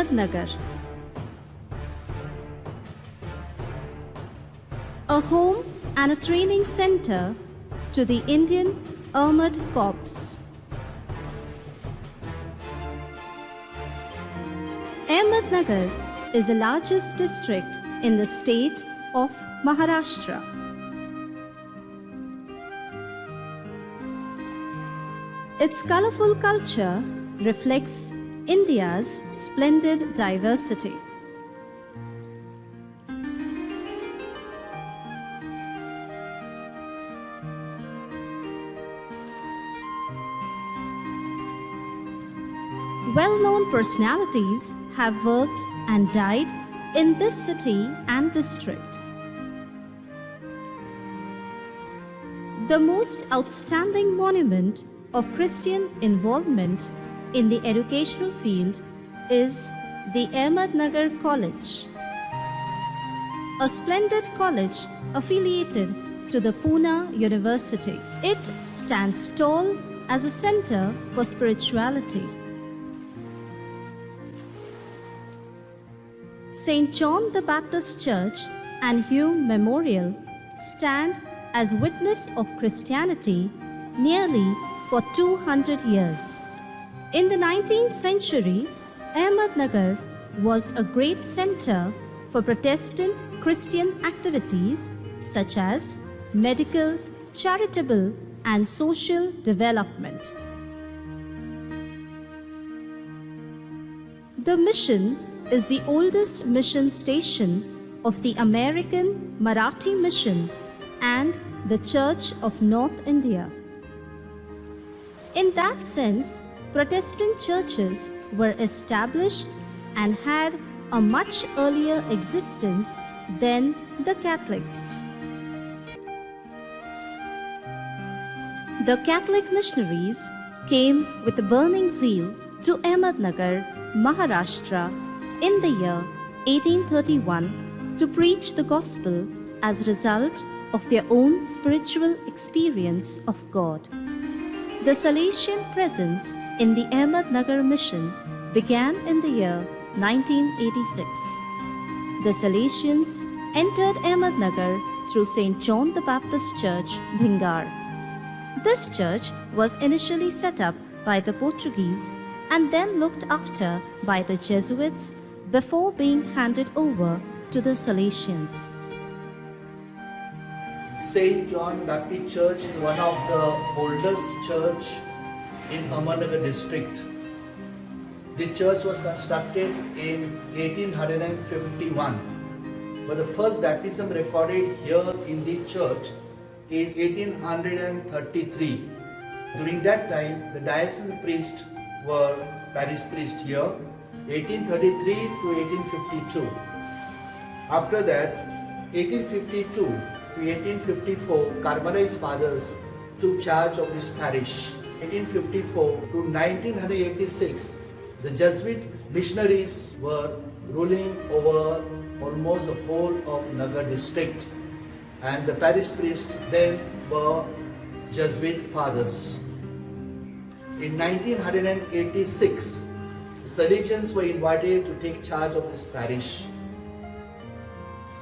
Ahmednagar, a home and a training center to the Indian Armed Corps. Ahmednagar is the largest district in the state of Maharashtra. Its colorful culture reflects India's splendid diversity. Well-known personalities have worked and died in this city and district. The most outstanding monument of Christian involvement in the educational field is the Ahmednagar College, a splendid college affiliated to the Pune University. It stands tall as a center for spirituality. St. John the Baptist Church and Hume Memorial stand as witness of Christianity nearly for 200 years. In the 19th century, Ahmednagar was a great center for Protestant Christian activities such as medical, charitable, and social development. The mission is the oldest mission station of the American Marathi Mission and the Church of North India. In that sense, Protestant churches were established and had a much earlier existence than the Catholics. The Catholic missionaries came with a burning zeal to Ahmednagar, Maharashtra in the year 1831 to preach the gospel as a result of their own spiritual experience of God. The Salesian presence in the Ahmednagar mission began in the year 1986. The Salesians entered Ahmednagar through St. John the Baptist Church, Bhingar. This church was initially set up by the Portuguese and then looked after by the Jesuits before being handed over to the Salesians. St. John Baptist Church is one of the oldest church in Ahmednagar district. The church was constructed in 1851, but the first baptism recorded here in the church is 1833. During that time, the diocesan priests were parish priests here, 1833 to 1852. After that, 1852 to 1854, Carmelite fathers took charge of this parish. 1854 to 1986, the Jesuit missionaries were ruling over almost the whole of Nagar district, and the parish priests then were Jesuit fathers. In 1986, the Salesians were invited to take charge of this parish.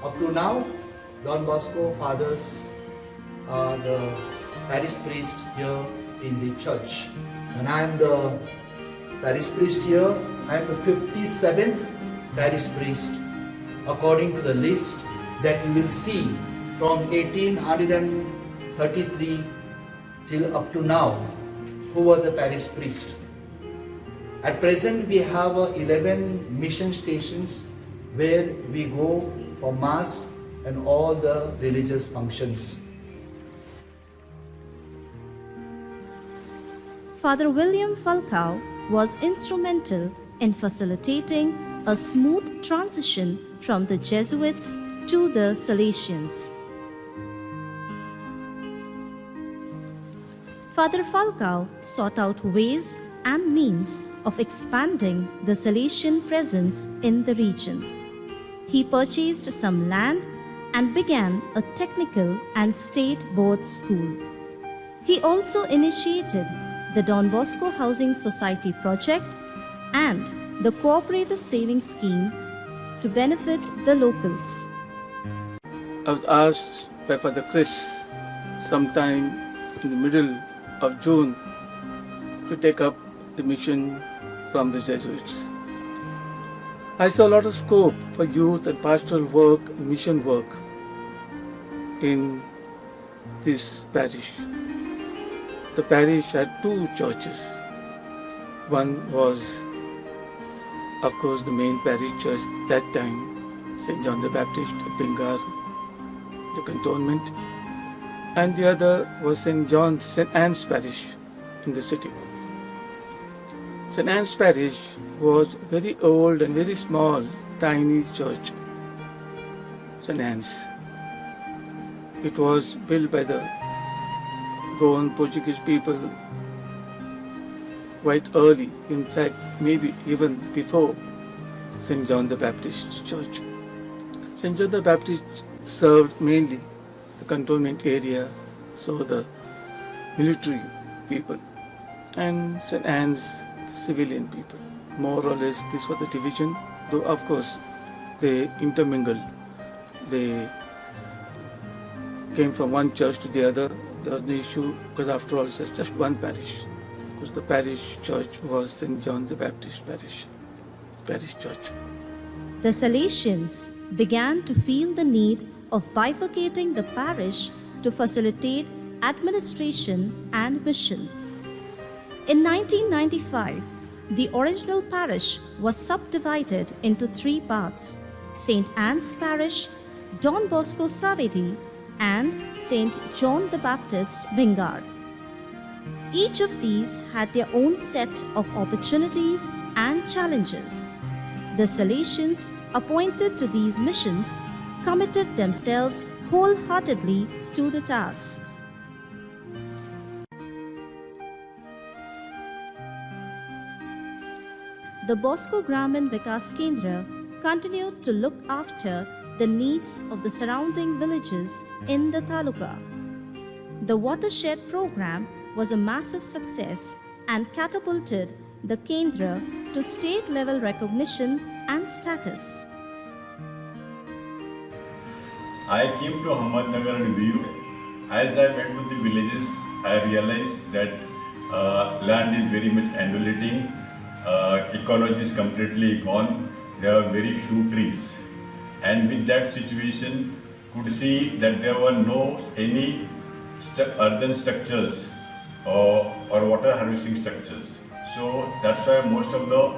Up to now, Don Bosco fathers are the parish priest here in the church, and I am the parish priest here. I am the 57th parish priest according to the list that you will see from 1833 till up to now, who were the parish priest. At present, we have 11 mission stations where we go for mass and all the religious functions. Father William Falcao was instrumental in facilitating a smooth transition from the Jesuits to the Salesians. Father Falcao sought out ways and means of expanding the Salesian presence in the region. He purchased some land and began a technical and state board school. He also initiated the Don Bosco Housing Society project and the cooperative savings scheme to benefit the locals. I was asked by Father Chris sometime in the middle of June to take up the mission from the Jesuits. I saw a lot of scope for youth and pastoral work, mission work in this parish. The parish had two churches. One was, of course, the main parish church that time, St. John the Baptist at Bengar, the cantonment, and the other was St. Anne's Parish in the city. St. Anne's Parish was very old and very small, tiny church. St. Anne's. It was built by the Goan Portuguese people quite early, in fact, maybe even before St. John the Baptist Church. St. John the Baptist served mainly the cantonment area, so the military people, and St. Anne's the civilian people. More or less, this was the division, though of course they intermingled. They came from one church to the other. There was no issue because after all it's just one parish. Because the parish church was St. John the Baptist parish church. The Salesians began to feel the need of bifurcating the parish to facilitate administration and mission. In 1995, the original parish was subdivided into three parts: St. Anne's Parish, Don Bosco Savedi, and St. John the Baptist Bengar. Each of these had their own set of opportunities and challenges. The Salesians appointed to these missions committed themselves wholeheartedly to the task. The Bosco Gramin Vikas Kendra continued to look after the needs of the surrounding villages in the taluka. The watershed program was a massive success and catapulted the Kendra to state-level recognition and status. I came to Ahmednagar and view. As I went to the villages, I realized that land is very much undulating, ecology is completely gone, there are very few trees. And with that situation, could see that there were no any earthen structures or water harvesting structures. So that's why most of the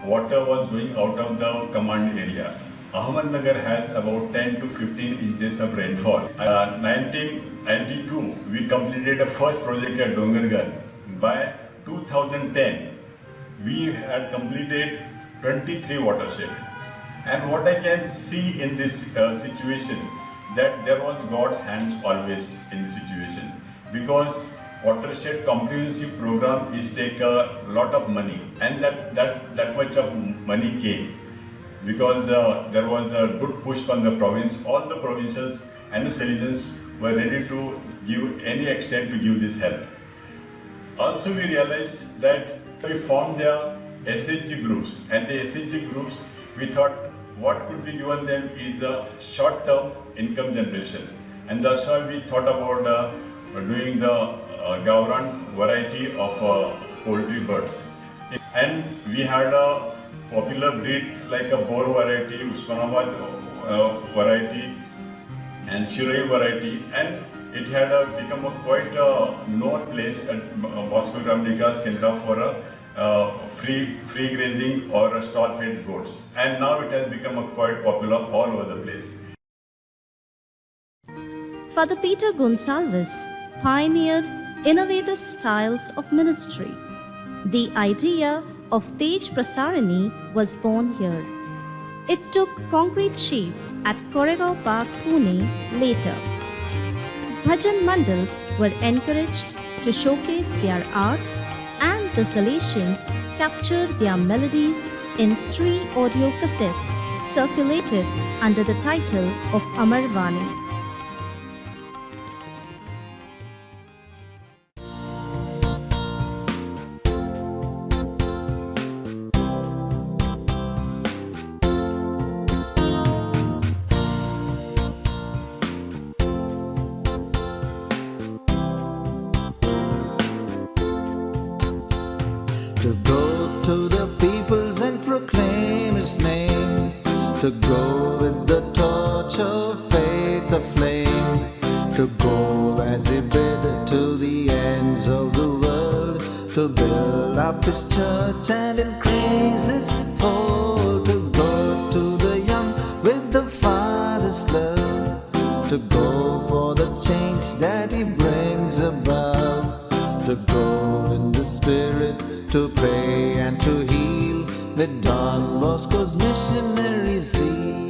water was going out of the command area. Ahmednagar has about 10 to 15 inches of rainfall. 1992, we completed a first project at Dongargarh. By 2010, we had completed 23 watersheds. And what I can see in this situation, that there was God's hands always in the situation, because watershed comprehensive program is take a lot of money, and that much of money came because there was a good push from the province. All the provincials and the Salesians were ready to give any extent to give this help. Also, we realized that we formed the SHG groups, and the SHG groups, we thought what could be given them is the short-term income generation, and that's why we thought about doing the Gauran variety of poultry birds. And we had a popular breed like a Boer variety, Usmanabad variety, and Shiroi variety, and it had become a quite known place at Bosco Gramin Kendra for a free grazing or stall-fed goats, and now it has become quite popular all over the place. Father Peter Gonsalves pioneered innovative styles of ministry. The idea of Tej Prasarani was born here. It took concrete shape at Koregaon Park, Pune later. Bhajan mandals were encouraged to showcase their art, and the Salesians captured their melodies in 3 audio cassettes circulated under the title of Amar Vani. to go to the peoples and proclaim His name, to go with the torch of faith aflame, to go as He bid to the ends of the world, to build up His church and increase His fold, to go to the young with the Father's love, to go for the change that He brings about, to go in the Spirit, to pray and to heal with Don Bosco's missionary zeal.